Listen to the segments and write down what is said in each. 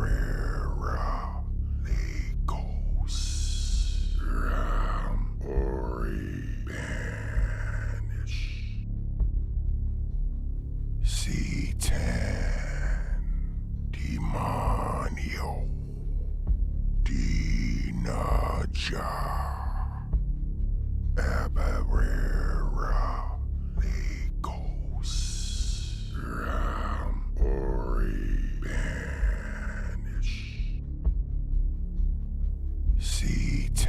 Abarera Legos Ram Ori Banish C10 Demonio Dinaja Abarera Legos Ram Ori Banish C10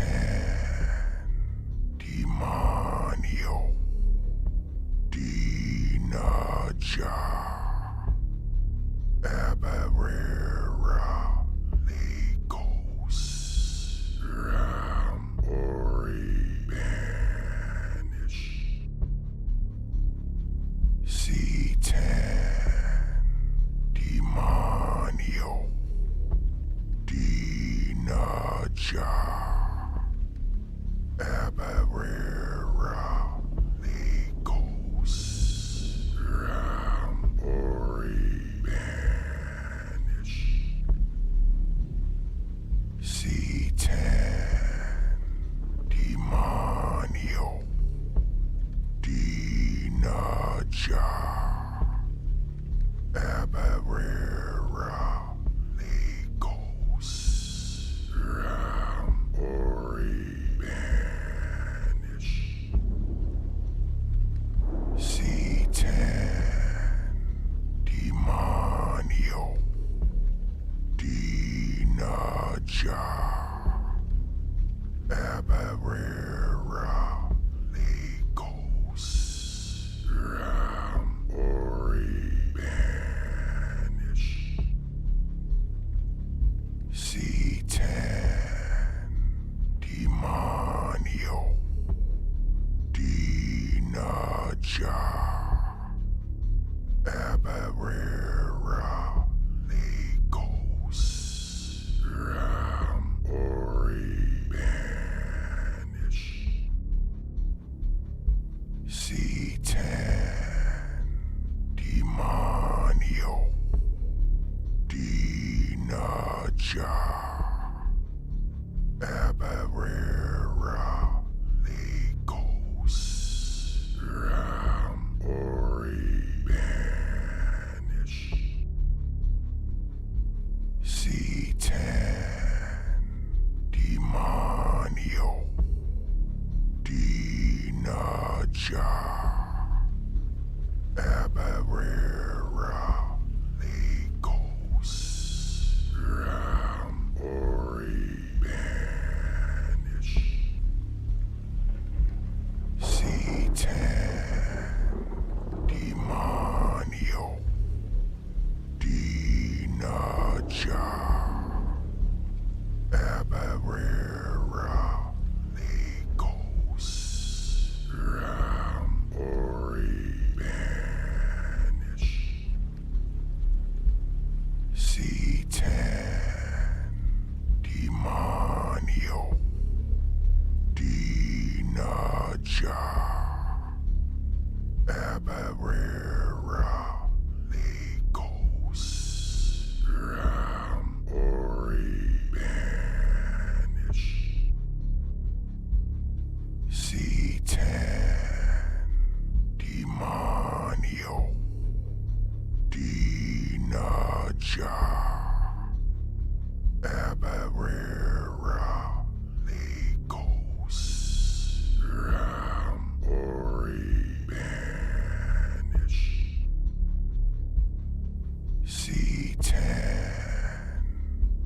Demonio Dinaja Abarera Legos Ram Ori Banish C10 Demonio Dinaja Abarera Legos Ram Ori Banish C10 Demonio Dinaja Abarera Legos Ram Ori Banish C10 Demonio Dinaja Abarera Legos Ram Ori Banish C10 Demonio Dinaja Abarera Legos Ram Ori Banish C10 Demonio Dinaja Abarera Legos Ram Ori Banish C10 Demonio Dinaja Abarera Legos Ram Ori Banish C10 Demonio Dinaja Abarera Legos Ram Ori Banish C10 Demonio Dinaja Abarera Legos Ram Ori Banish C10 Demonio Dinaja Abarera Legos Ram Ori Banish C10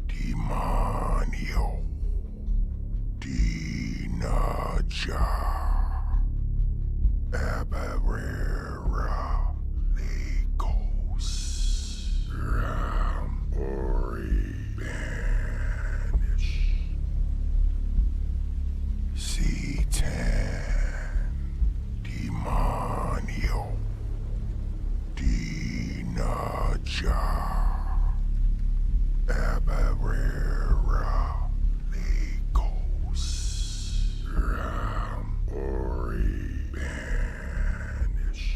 Demonio Dinaja Abarera Legos Ram Ori Banish C10 Demonio Dinaja Abarera Legos Ram Ori Banish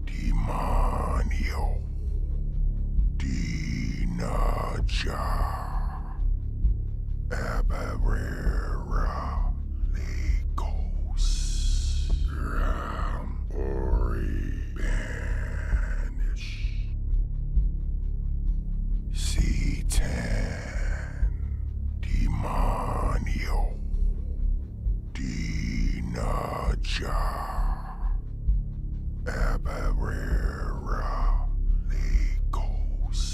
Demonio. Dinaja. Abarera. Legos. Ram. Ori. Banish. C10. Demonio. Dinaja. Abarera. Legos.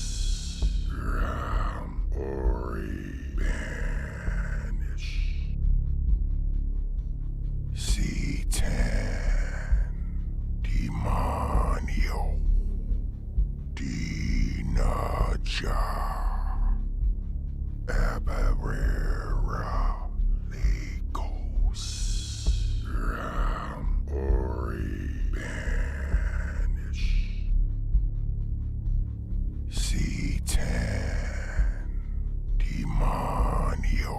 Ram. Ori. Banish. C10. Demonio. Dinaja. Abarera. Legos. Ram. Ori. Banish. C10. Demonio.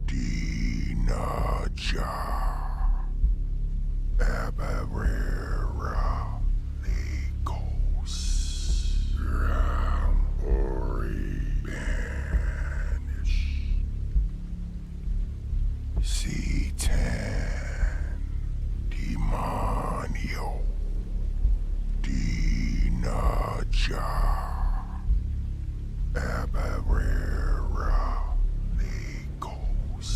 Dinaja. Abarera. Legos. Ram. Ori. Banish. C10. Demonio. Dinaja. Abarera. Legos.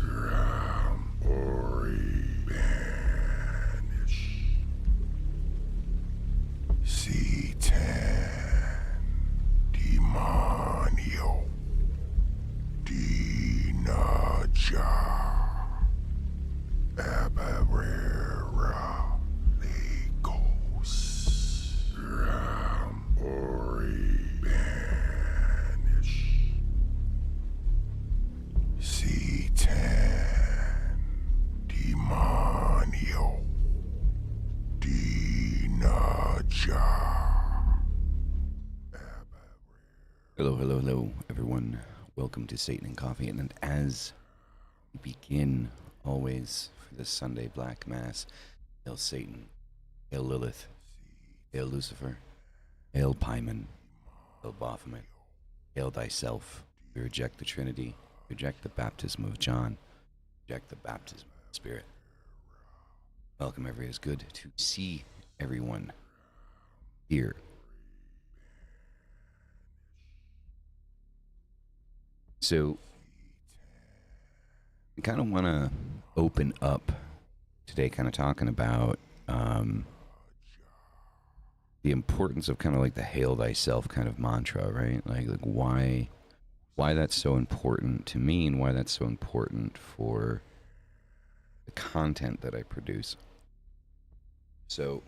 Ram. Ori. Banish. C10. Demonio. Dinaja. Abarera. Legos. Ram. Ori. Banish. C10. Demonio. Dinaja. Hello, hello, hello, everyone. Welcome to Satan and Coffee. And as we begin, always for this Sunday Black Mass, hail Satan, hail Lilith, hail Lucifer, hail Pyman, hail Baphomet, hail thyself. We reject the Trinity, reject the baptism of John, reject the baptism of the Spirit. Welcome, everyone. It's good to see everyone here. So, I kind of want to open up today, kind of talking about the importance of kind of like the "Hail Thyself" kind of mantra, right? Like why that's so important to me, and why that's so important for the content that I produce. So,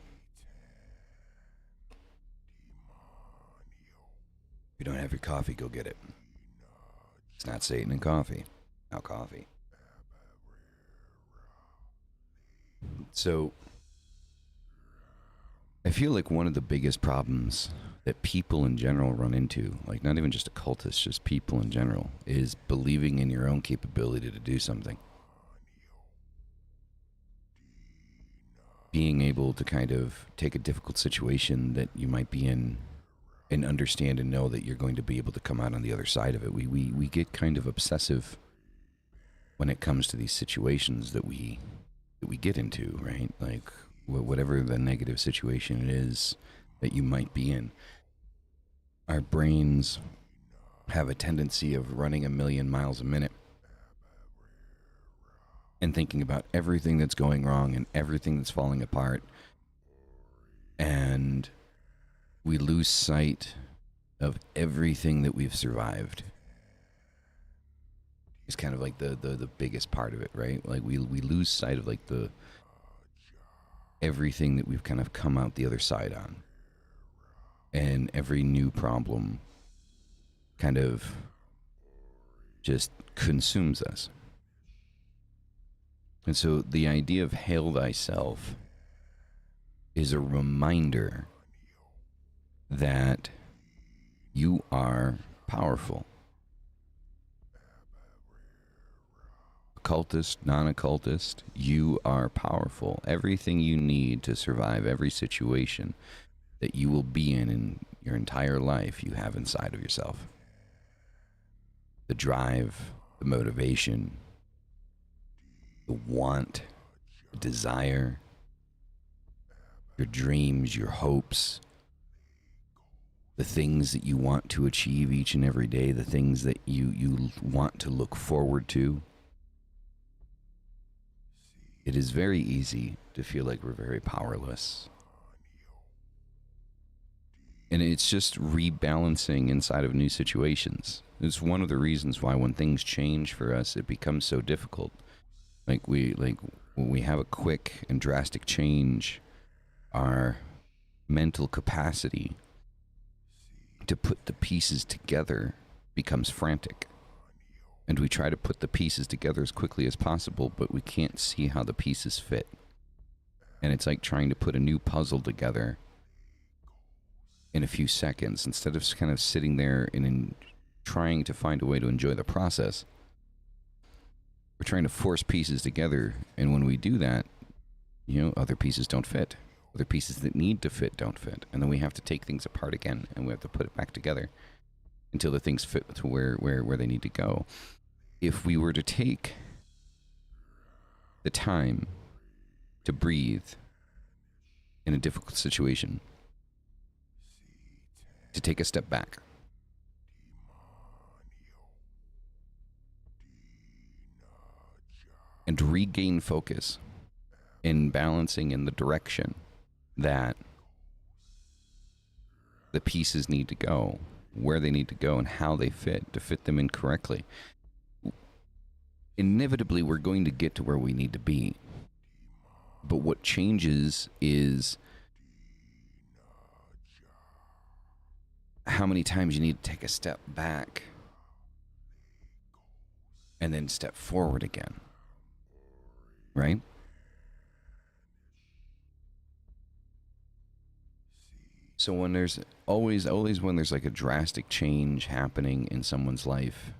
if you don't have your coffee, go get it. It's not Satan and Coffee. Now coffee. So, I feel like one of the biggest problems that people in general run into, like not even just occultists, just people in general, is believing in your own capability to do something. Being able to kind of take a difficult situation that you might be in and understand and know that you're going to be able to come out on the other side of it. We get kind of obsessive when it comes to these situations that we get into, right? Like whatever the negative situation it is that you might be in. Our brains have a tendency of running 1,000,000 miles a minute and thinking about everything that's going wrong and everything that's falling apart. And we lose sight of everything that we've survived. It's kind of like the biggest part of it, right? Like we lose sight of like the everything that we've kind of come out the other side on. And every new problem kind of just consumes us. And so the idea of Hail Thyself is a reminder that you are powerful. occultist, non-occultist, you are powerful. Everything you need to survive every situation that you will be in your entire life, you have inside of yourself. The drive, the motivation, the want, the desire, your dreams, your hopes, the things that you want to achieve each and every day, the things that you want to look forward to. It is very easy to feel like we're very powerless. And it's just rebalancing inside of new situations. It's one of the reasons why when things change for us, it becomes so difficult. When we have a quick and drastic change, our mental capacity to put the pieces together becomes frantic. And we try to put the pieces together as quickly as possible, but we can't see how the pieces fit. And it's like trying to put a new puzzle together in a few seconds instead of kind of sitting there and trying to find a way to enjoy the process. We're trying to force pieces together, and when we do that, other pieces don't fit. Other pieces that need to fit don't fit. And then we have to take things apart again, and we have to put it back together until the things fit to where they need to go. If we were to take the time to breathe in a difficult situation, to take a step back, and regain focus in balancing in the direction that the pieces need to go, where they need to go, and how they fit, to fit them in correctly. Inevitably, we're going to get to where we need to be. But what changes is how many times you need to take a step back and then step forward again. Right? So when there's always when there's like a drastic change happening in someone's life,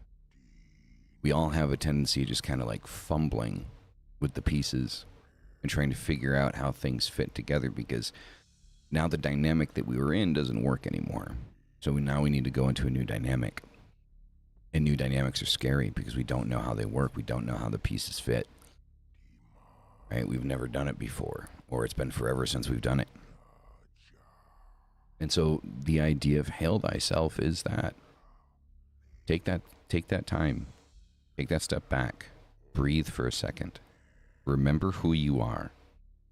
we all have a tendency to just kind of like fumbling with the pieces and trying to figure out how things fit together, because now the dynamic that we were in doesn't work anymore. So now we need to go into a new dynamic. And new dynamics are scary because we don't know how they work. We don't know how the pieces fit. Right? We've never done it before, or it's been forever since we've done it. And so the idea of hail thyself is that take that time, take that step back, breathe for a second, remember who you are,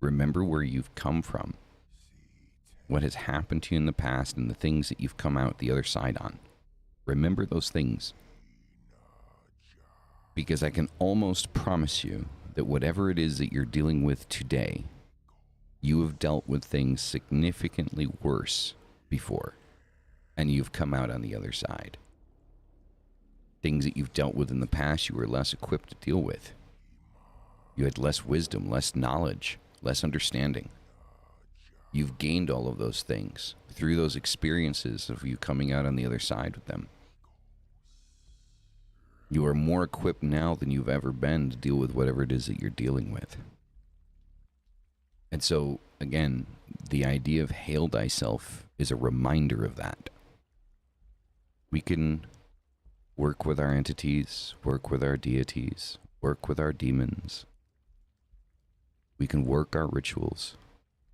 remember where you've come from, what has happened to you in the past, and the things that you've come out the other side on. Remember those things, because I can almost promise you that whatever it is that you're dealing with today, you have dealt with things significantly worse before, and you've come out on the other side. Things that you've dealt with in the past, you were less equipped to deal with. You had less wisdom, less knowledge, less understanding. You've gained all of those things through those experiences of you coming out on the other side with them. You are more equipped now than you've ever been to deal with whatever it is that you're dealing with. And so, again, the idea of hail thyself is a reminder of that. We can work with our entities, work with our deities, work with our demons. We can work our rituals.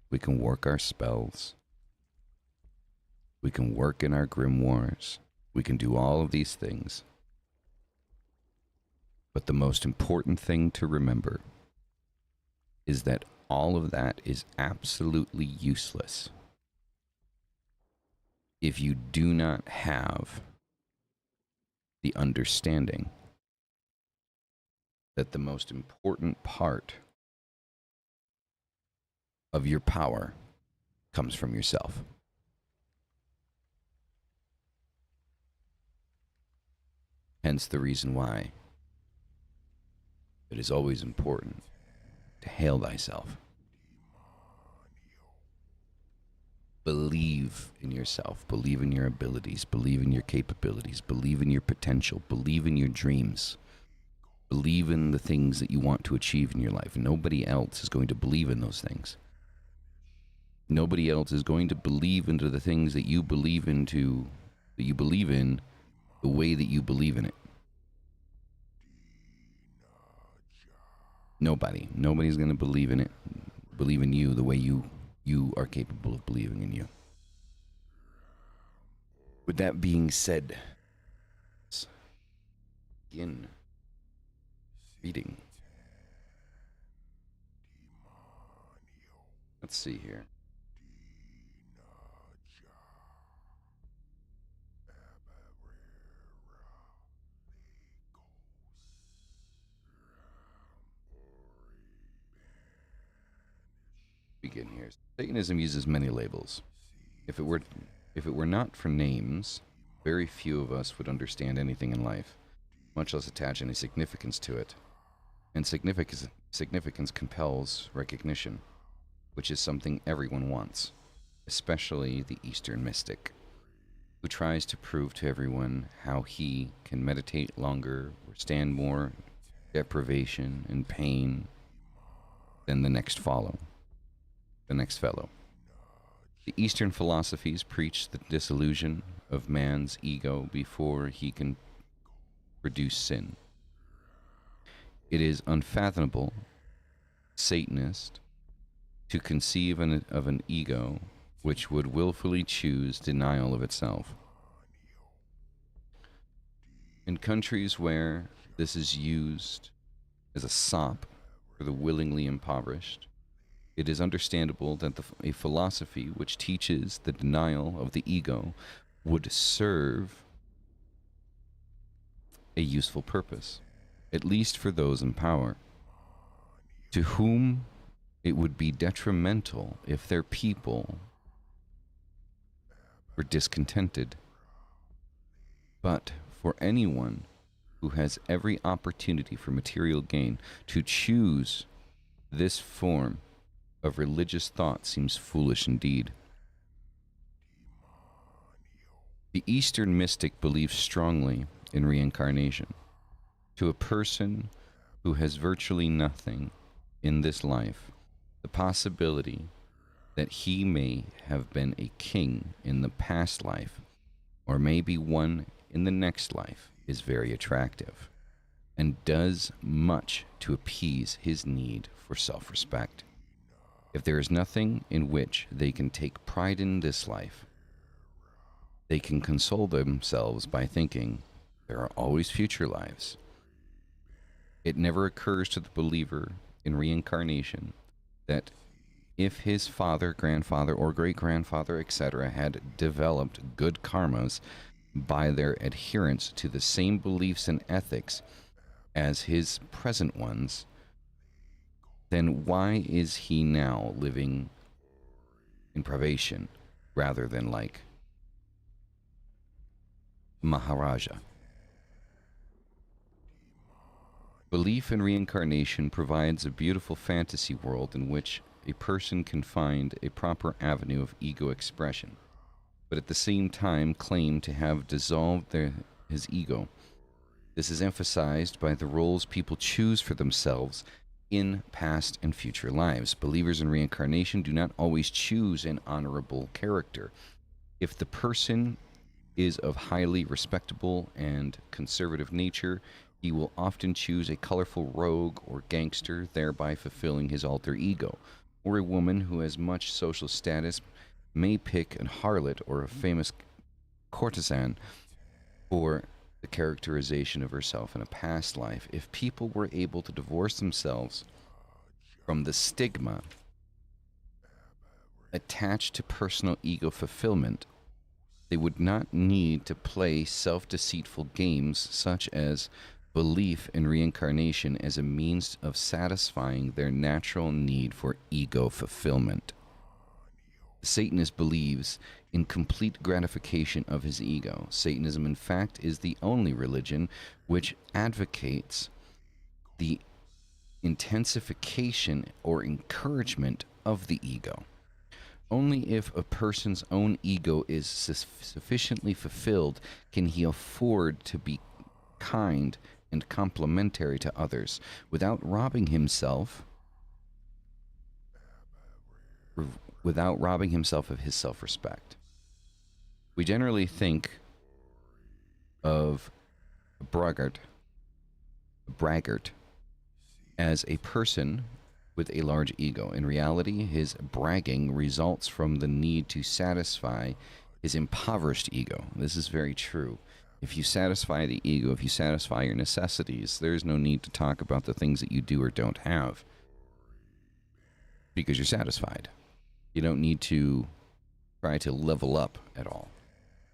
We can work our spells. We can work in our grimoires. We can do all of these things. But the most important thing to remember is that all of that is absolutely useless if you do not have the understanding that the most important part of your power comes from yourself. Hence the reason why it is always important to hail thyself. Believe in yourself. Believe in your abilities. Believe in your capabilities. Believe in your potential. Believe in your dreams. Believe in the things that you want to achieve in your life. Nobody else is going to believe in those things. Nobody else is going to believe into the things that you believe into, that you believe in, the way that you believe in it. Nobody. Nobody's going to believe in it, believe in you the way you are capable of believing in you. With that being said, let's begin reading. Let's see here. Begin here. Satanism uses many labels. If it were not for names, very few of us would understand anything in life, much less attach any significance to it. And significance compels recognition, which is something everyone wants, especially the Eastern mystic, who tries to prove to everyone how he can meditate longer or stand more deprivation and pain than the next fellow. The Eastern philosophies preach the dissolution of man's ego before he can produce sin. It is unfathomable, Satanist, to conceive of an ego which would willfully choose denial of itself. In countries where this is used as a sop for the willingly impoverished, it is understandable that a philosophy which teaches the denial of the ego would serve a useful purpose, at least for those in power, to whom it would be detrimental if their people were discontented. But for anyone who has every opportunity for material gain to choose this form of religious thought seems foolish indeed. The Eastern mystic believes strongly in reincarnation. To a person who has virtually nothing in this life, the possibility that he may have been a king in the past life, or maybe one in the next life, is very attractive, and does much to appease his need for self-respect. If there is nothing in which they can take pride in this life, they can console themselves by thinking there are always future lives. It never occurs to the believer in reincarnation that if his father, grandfather, or great-grandfather, etc., had developed good karmas by their adherence to the same beliefs and ethics as his present ones, then why is he now living in privation rather than like Maharaja? Belief in reincarnation provides a beautiful fantasy world in which a person can find a proper avenue of ego expression, but at the same time claim to have dissolved his ego. This is emphasized by the roles people choose for themselves in past and future lives. Believers in reincarnation do not always choose an honorable character. If the person is of highly respectable and conservative nature, he will often choose a colorful rogue or gangster, thereby fulfilling his alter ego. Or a woman who has much social status may pick a harlot or a famous courtesan for the characterization of herself in a past life. If people were able to divorce themselves from the stigma attached to personal ego fulfillment, they would not need to play self-deceitful games such as belief in reincarnation as a means of satisfying their natural need for ego fulfillment. The Satanist believes in complete gratification of his ego. Satanism, in fact, is the only religion which advocates the intensification or encouragement of the ego. Only if a person's own ego is sufficiently fulfilled can he afford to be kind and complementary to others without robbing himself without robbing himself of his self-respect. We generally think of a braggart as a person with a large ego. In reality, his bragging results from the need to satisfy his impoverished ego. This is very true. If you satisfy the ego, if you satisfy your necessities, there's no need to talk about the things that you do or don't have because you're satisfied. You don't need to try to level up at all.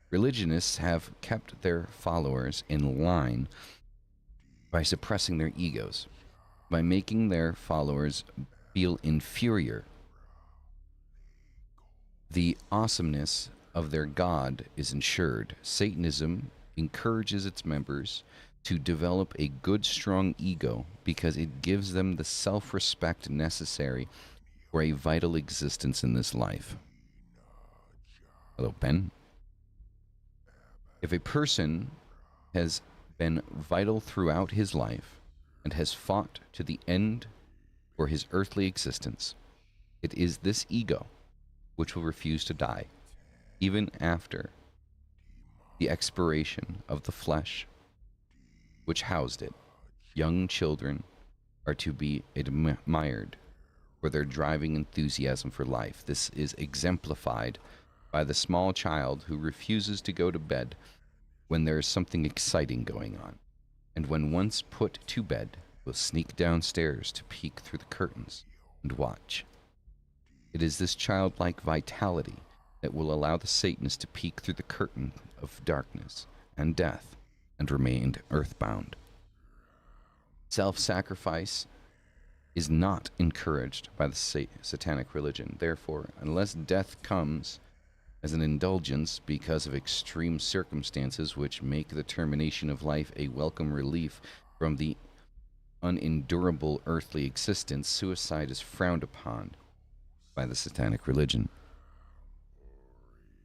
Religionists have kept their followers in line by suppressing their egos, by making their followers feel inferior. The awesomeness of their God is ensured. Satanism encourages its members to develop a good, strong ego because it gives them the self-respect necessary for a vital existence in this life. Hello, Ben. If a person has been vital throughout his life and has fought to the end for his earthly existence, it is this ego which will refuse to die, even after the expiration of the flesh which housed it. Young children are to be admired for their driving enthusiasm for life. This is exemplified by the small child who refuses to go to bed when there is something exciting going on, and when once put to bed, will sneak downstairs to peek through the curtains and watch. It is this childlike vitality that will allow the Satanist to peek through the curtain of darkness and death and remain earthbound. Self-sacrifice is not encouraged by the satanic religion. Therefore, unless death comes as an indulgence because of extreme circumstances which make the termination of life a welcome relief from the unendurable earthly existence, suicide is frowned upon by the satanic religion.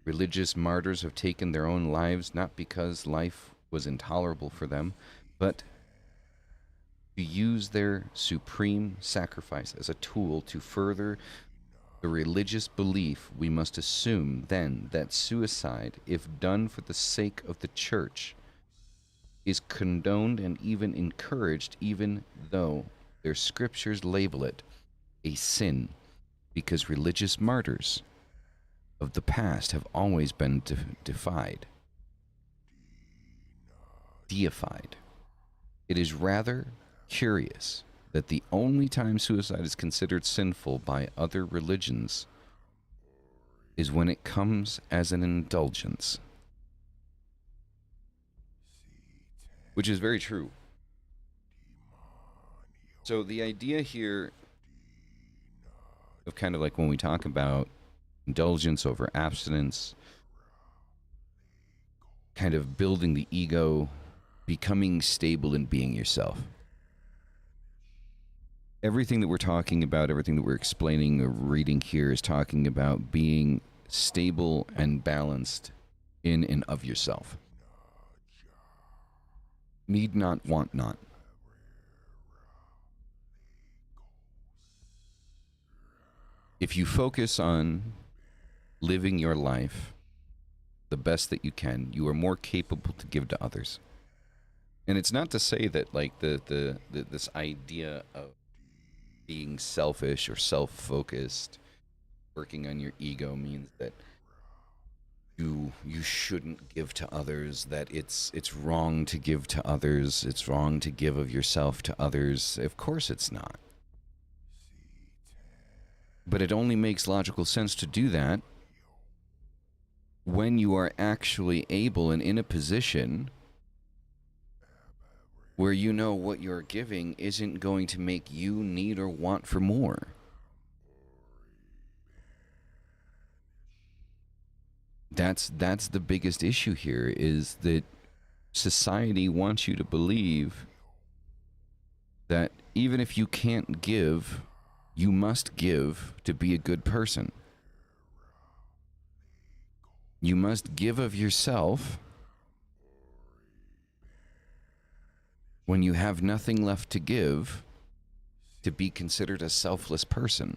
Religious martyrs have taken their own lives not because life was intolerable for them, but to use their supreme sacrifice as a tool to further the religious belief. We must assume then that suicide, if done for the sake of the church, is condoned and even encouraged, even though their scriptures label it a sin, because religious martyrs of the past have always been deified. It is rather curious that the only time suicide is considered sinful by other religions is when it comes as an indulgence. Which is very true. So the idea here of kind of like when we talk about indulgence over abstinence, kind of building the ego, becoming stable in being yourself. Everything that we're talking about, everything that we're explaining or reading here is talking about being stable and balanced in and of yourself. Need not, want not. If you focus on living your life the best that you can, you are more capable to give to others. And it's not to say that like this idea of being selfish or self-focused, working on your ego means that you shouldn't give to others, that it's wrong to give to others, it's wrong to give of yourself to others. Of course it's not. But it only makes logical sense to do that when you are actually able and in a position where you know what you're giving isn't going to make you need or want for more. That's the biggest issue here, is that society wants you to believe that even if you can't give, you must give to be a good person. You must give of yourself when you have nothing left to give, to be considered a selfless person.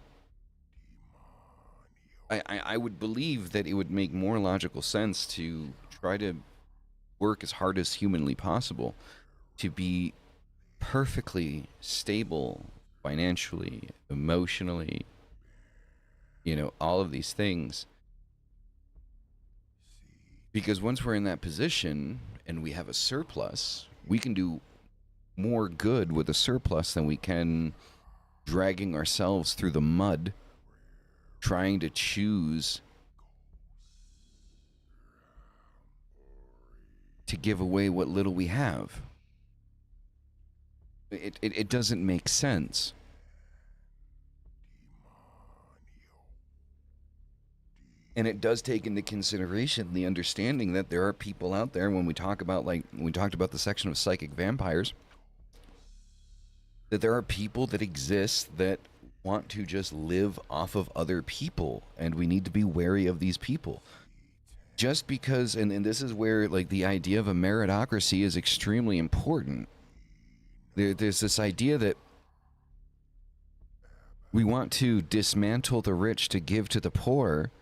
I would believe that it would make more logical sense to try to work as hard as humanly possible to be perfectly stable financially, emotionally, all of these things. Because once we're in that position and we have a surplus, we can do more good with a surplus than we can dragging ourselves through the mud trying to choose to give away what little we have. It doesn't make sense. And it does take into consideration the understanding that there are people out there, when we talk about, like, when we talked about the section of psychic vampires, that there are people that exist that want to just live off of other people, and we need to be wary of these people. Just because, and this is where, like, the idea of a meritocracy is extremely important. There's this idea that we want to dismantle the rich to give to the poor.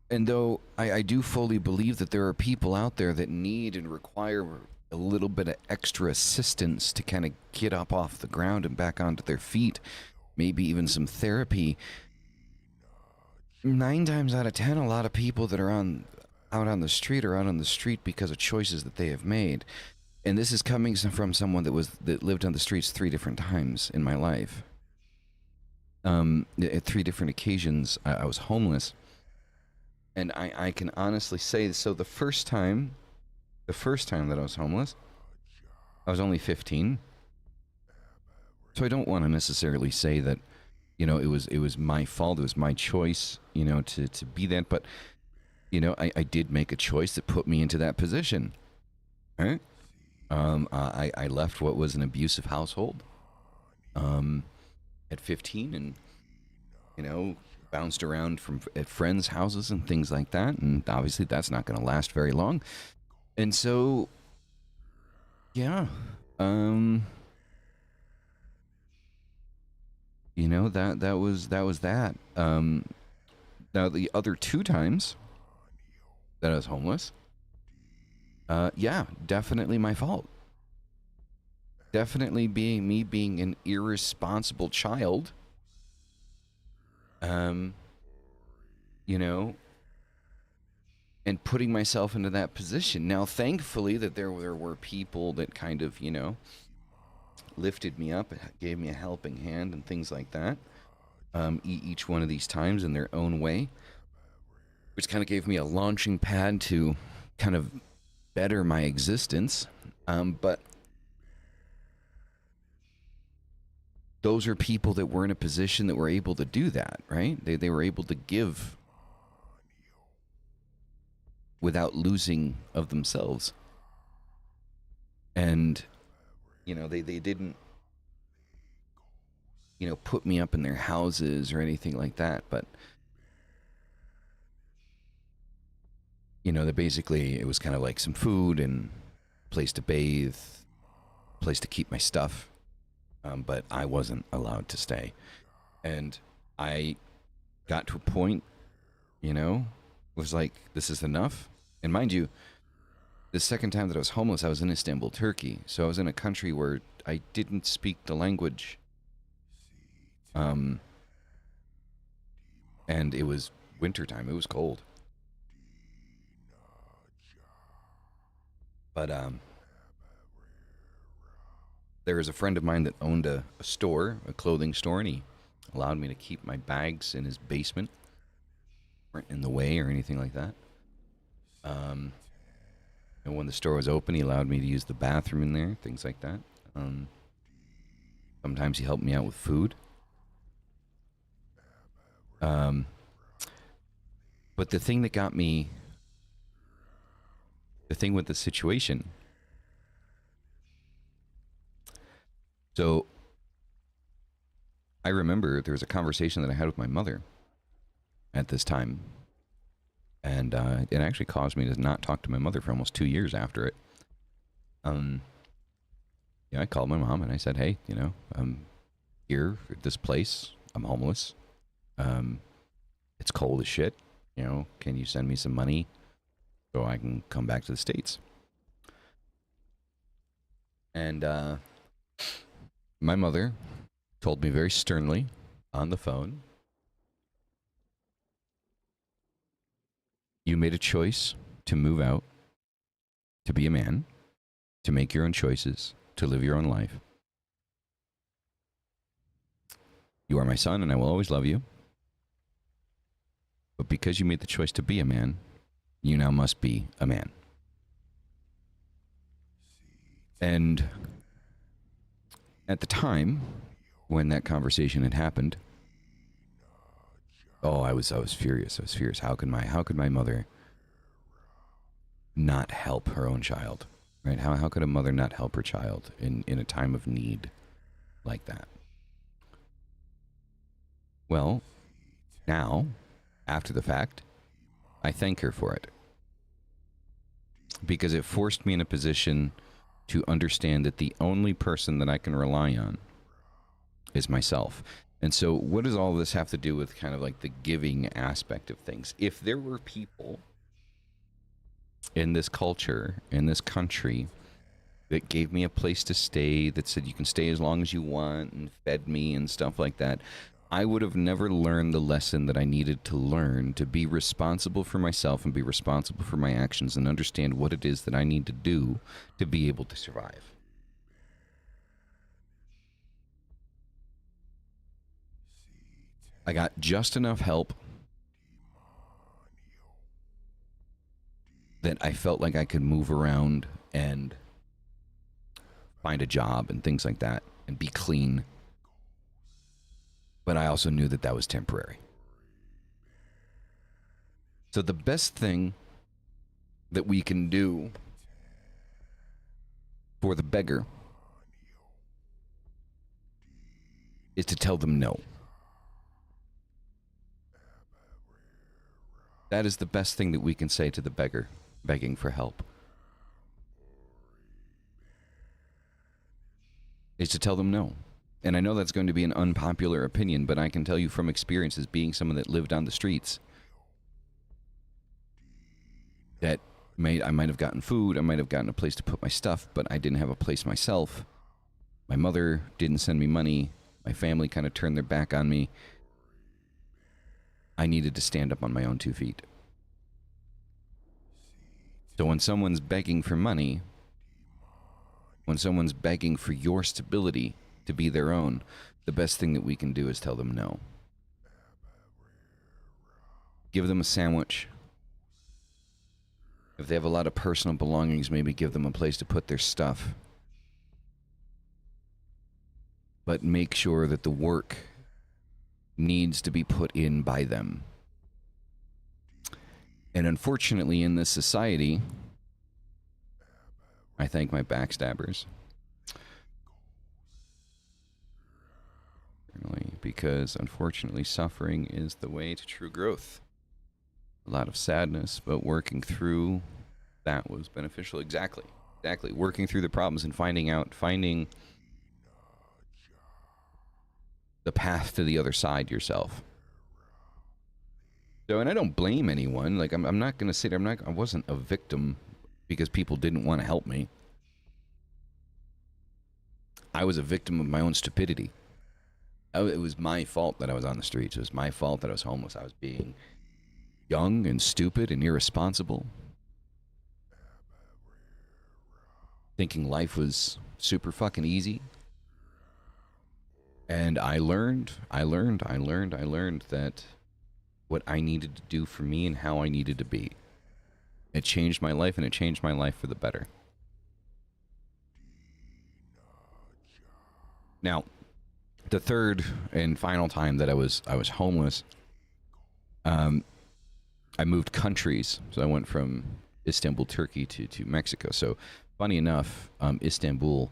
And though I do fully believe that there are people out there that need and require a little bit of extra assistance to kind of get up off the ground and back onto their feet, maybe even some therapy, 9 times out of 10, a lot of people that are out on the street are out on the street because of choices that they have made. And this is coming from someone that lived on the streets 3 different times in my life. At 3 different occasions, I was homeless. And I can honestly say, so the first time that I was homeless, I was only 15. So I don't want to necessarily say that, it was my fault, it was my choice, to be that. But, I did make a choice that put me into that position. Right? I left what was an abusive household at 15, and, bounced around at friends' houses and things like that. And obviously that's not going to last very long. And so, yeah, that was that. Now the other 2 times that I was homeless, yeah, definitely my fault. Definitely being an irresponsible child. And putting myself into that position. Now, thankfully, that there were people that kind of, lifted me up, gave me a helping hand and things like that. Each one of these times in their own way, which kind of gave me a launching pad to kind of better my existence. But those are people that were in a position that were able to do that, right? They were able to give without losing of themselves. And, they didn't, put me up in their houses or anything like that. But, they basically, it was kind of like some food and place to bathe, place to keep my stuff. But I wasn't allowed to stay. And I got to a point, was like, this is enough. And mind you, the second time that I was homeless, I was in Istanbul, Turkey. So I was in a country where I didn't speak the language. And it was wintertime. It was cold. But there was a friend of mine that owned a store, a clothing store, and he allowed me to keep my bags in his basement. Weren't in the way or anything like that. And when the store was open, he allowed me to use the bathroom in there, things like that. Sometimes he helped me out with food. But the thing that got me, the thing with the situation, so I remember there was a conversation that I had with my mother at this time. And it actually caused me to not talk to my mother for almost 2 years after it. Um, I called my mom and I said, hey, I'm here at this place. I'm homeless. Um, it's cold as shit. Can you send me some money so I can come back to the States? And my mother told me very sternly on the phone, you made a choice to move out, to be a man, to make your own choices, to live your own life. You are my son and I will always love you. But because you made the choice to be a man, you now must be a man. And at the time when that conversation had happened, I was furious. I was furious. How could my mother not help her own child? Right? How could a mother not help her child in a time of need like that? Well, now, after the fact, I thank her for it. Because it forced me in a position to understand that the only person that I can rely on is myself. And so what does all this have to do with kind of like the giving aspect of things? If there were people in this culture, in this country, that gave me a place to stay, that said you can stay as long as you want and fed me and stuff like that, I would have never learned the lesson that I needed to learn to be responsible for myself and be responsible for my actions and understand what it is that I need to do to be able to survive. I got just enough help that I felt like I could move around and find a job and things like that and be clean. But I also knew that that was temporary. So the best thing that we can do for the beggar is to tell them no. That is the best thing that we can say to the beggar begging for help. Is to tell them no. And I know that's going to be an unpopular opinion, but I can tell you from experience as being someone that lived on the streets that I might have gotten food, I might have gotten a place to put my stuff, but I didn't have a place myself. My mother didn't send me money. My family kind of turned their back on me. I needed to stand up on my own 2 feet. So when someone's begging for money, when someone's begging for your stability to be their own, the best thing that we can do is tell them no. Give them a sandwich. If they have a lot of personal belongings, maybe give them a place to put their stuff. But make sure that the work needs to be put in by them. And unfortunately, in this society, I thank my backstabbers. Because unfortunately, suffering is the way to true growth. A lot of sadness, but working through that was beneficial. Exactly. Working through the problems and finding the path to the other side yourself. So, and I don't blame anyone. Like, I'm not going to say I wasn't a victim because people didn't want to help me. I was a victim of my own stupidity. It was my fault that I was on the streets. It was my fault that I was homeless. I was being young and stupid and irresponsible. Thinking life was super fucking easy. And I learned that what I needed to do for me and how I needed to be. It changed my life, and it changed my life for the better. Now, the third and final time that I was homeless, I moved countries. So I went from Istanbul, Turkey to Mexico. So funny enough, Istanbul,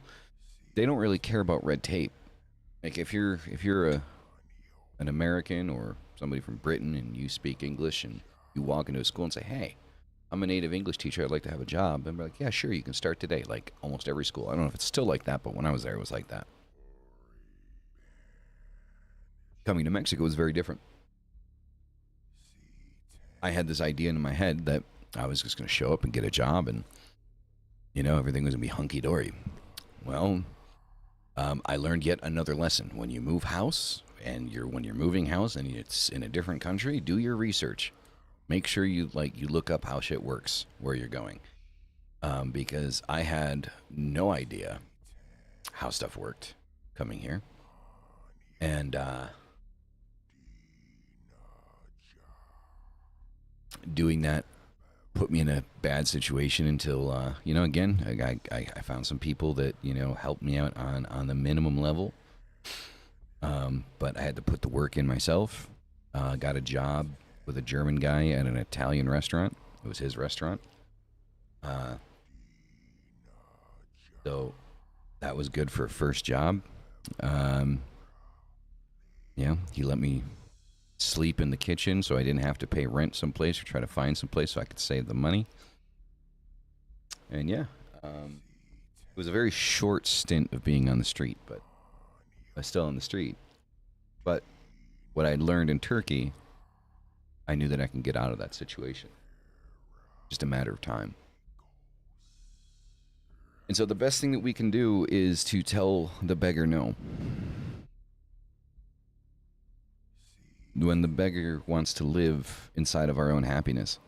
they don't really care about red tape. Like if you're an American or somebody from Britain and you speak English and you walk into a school and say, hey, I'm a native English teacher. I'd like to have a job. And we're like, yeah, sure, you can start today. Like almost every school. I don't know if it's still like that, but when I was there, it was like that. Coming to Mexico was very different. I had this idea in my head that I was just going to show up and get a job and, everything was going to be hunky-dory. Well, I learned yet another lesson. When you move house and when you're moving house and it's in a different country, do your research. Make sure you look up how shit works where you're going. Because I had no idea how stuff worked coming here. And doing that put me in a bad situation until, again, I found some people that, helped me out on the minimum level. But I had to put the work in myself. Got a job with a German guy at an Italian restaurant. It was his restaurant. So that was good for a first job. He let me sleep in the kitchen so I didn't have to pay rent someplace or try to find someplace so I could save the money. And it was a very short stint of being on the street, but I was still on the street. But what I'd learned in Turkey, I knew that I can get out of that situation. Just a matter of time. And so the best thing that we can do is to tell the beggar no. When the beggar wants to live inside of our own happiness.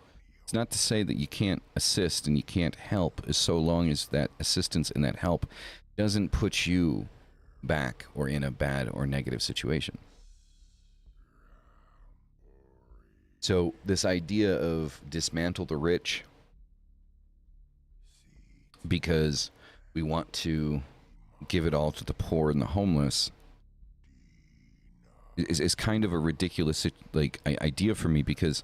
It's not to say that you can't assist and you can't help, as so long as that assistance and that help doesn't put you back or in a bad or negative situation. So this idea of dismantle the rich because we want to give it all to the poor and the homeless is kind of a ridiculous idea for me, because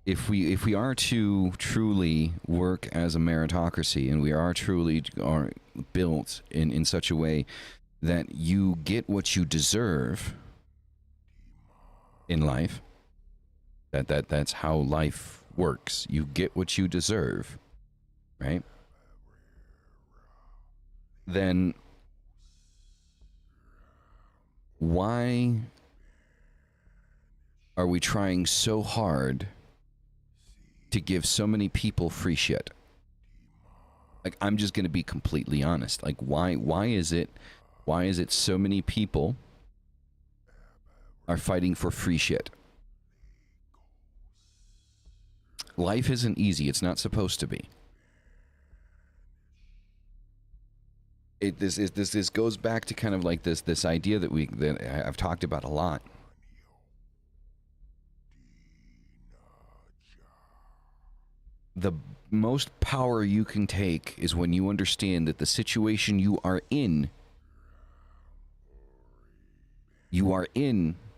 if we are to truly work as a meritocracy and we are truly built in such a way that you get what you deserve in life, that's how life works. You get what you deserve, right? Then why are we trying so hard to give so many people free shit? Like, I'm just going to be completely honest. Like, why is it so many people are fighting for free shit? Life isn't easy. It's not supposed to be. This goes back to kind of like this idea that I've talked about a lot. The most power you can take is when you understand that the situation you are in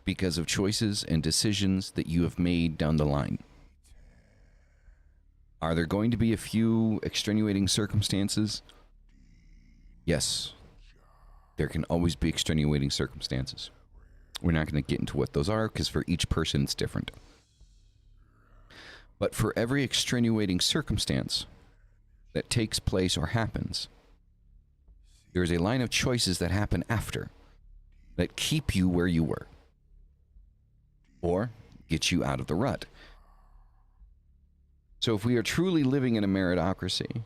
because of choices and decisions that you have made down the line. Are there going to be a few extenuating circumstances? Yes. There can always be extenuating circumstances. We're not going to get into what those are, because for each person it's different. But for every extenuating circumstance that takes place or happens, there is a line of choices that happen after that keep you where you were or get you out of the rut. So if we are truly living in a meritocracy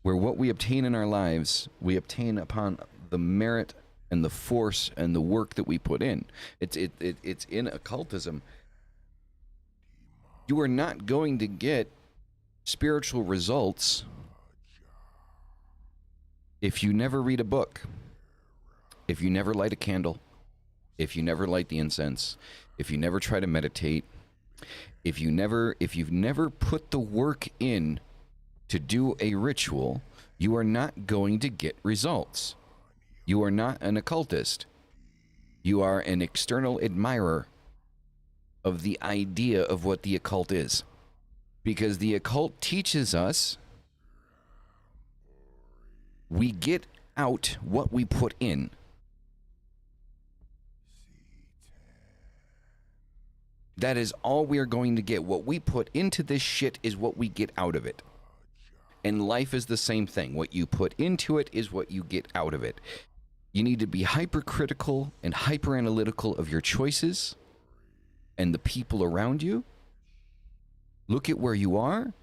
where what we obtain in our lives, we obtain upon the merit and the force and the work that we put in. It's in occultism. You are not going to get spiritual results if you never read a book, if you never light a candle, if you never light the incense, if you never try to meditate, if you've never put the work in to do a ritual, you are not going to get results. You are not an occultist. You are an external admirer of the idea of what the occult is. Because the occult teaches us we get out what we put in. That is all we are going to get. What we put into this shit is what we get out of it. And life is the same thing. What you put into it is what you get out of it. You need to be hypercritical and hyper analytical of your choices and the people around you. Look at where you are,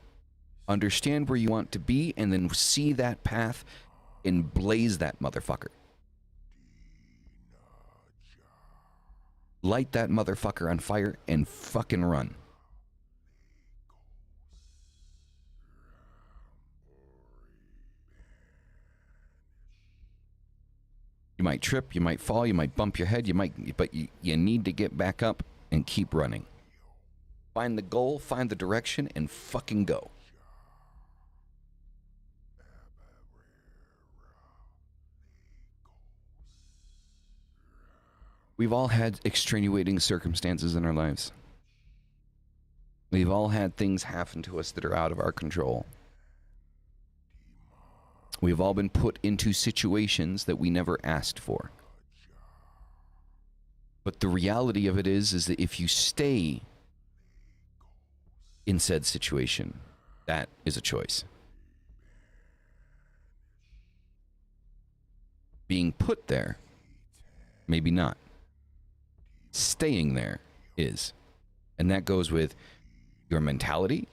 understand where you want to be, and then see that path and blaze that motherfucker. Light that motherfucker on fire and fucking run. You might trip, you might fall, you might bump your head, but you need to get back up and keep running. Find the goal, find the direction, and fucking go. We've all had extenuating circumstances in our lives. We've all had things happen to us that are out of our control. We've all been put into situations that we never asked for. But the reality of it is that if you stay in said situation, that is a choice. Being put there, maybe not. Staying there is. And that goes with your mentality,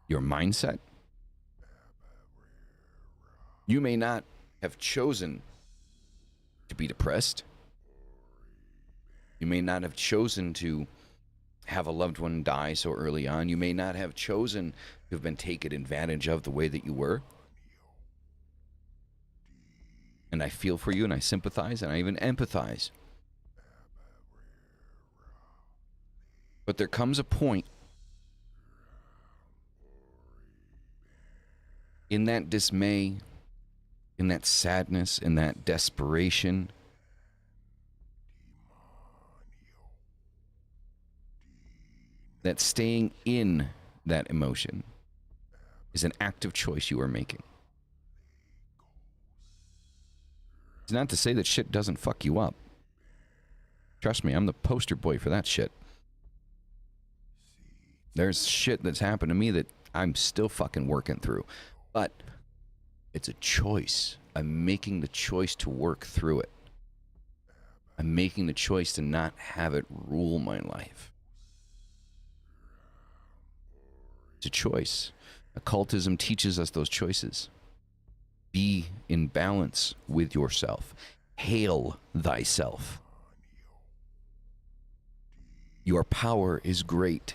your mindset. You may not have chosen to be depressed. You may not have chosen to have a loved one die so early on. You may not have chosen to have been taken advantage of the way that you were. And I feel for you, and I sympathize, and I even empathize. But there comes a point in that dismay, in that sadness, in that desperation, that staying in that emotion is an active choice you are making. It's not to say that shit doesn't fuck you up. Trust me, I'm the poster boy for that shit. There's shit that's happened to me that I'm still fucking working through. But it's a choice. I'm making the choice to work through it. I'm making the choice to not have it rule my life. It's a choice. Occultism teaches us those choices. Be in balance with yourself. Hail thyself. Your power is great.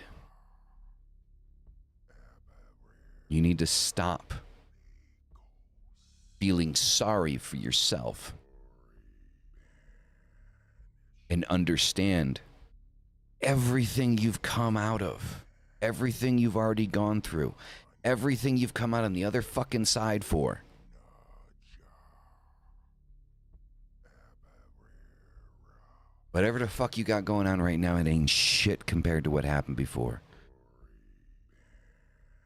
You need to stop feeling sorry for yourself and understand everything you've come out of, everything you've already gone through, everything you've come out on the other fucking side for. Whatever the fuck you got going on right now, it ain't shit compared to what happened before.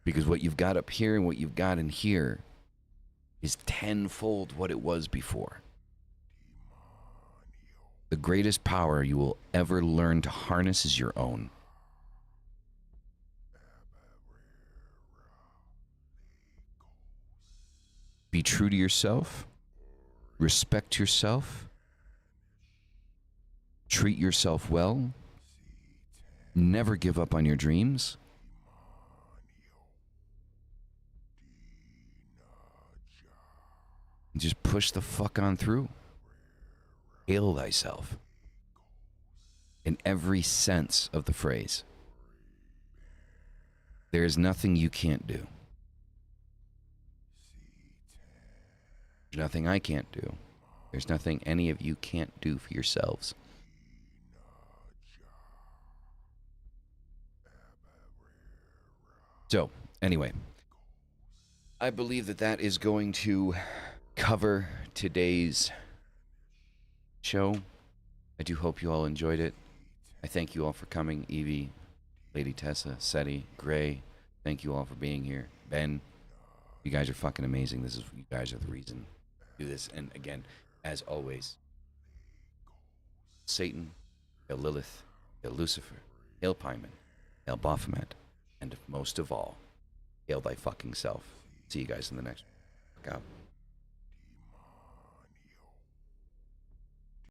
Because what you've got up here and what you've got in here is tenfold what it was before. The greatest power you will ever learn to harness is your own. Be true to yourself. Respect yourself. Treat yourself well. Never give up on your dreams. Just push the fuck on through. Hail thyself. In every sense of the phrase. There is nothing you can't do. There's nothing I can't do. There's nothing any of you can't do for yourselves. So, anyway, I believe that that is going to cover today's show. I do hope you all enjoyed it. I thank you all for coming. Evie, Lady Tessa, Seti, Gray, thank you all for being here. Ben, you guys are fucking amazing. You guys are the reason to do this. And again, as always, Satan, Lilith, Lucifer, Hail Pyman. Hail Baphomet. And most of all, hail thy fucking self. See you guys in the next one. Out.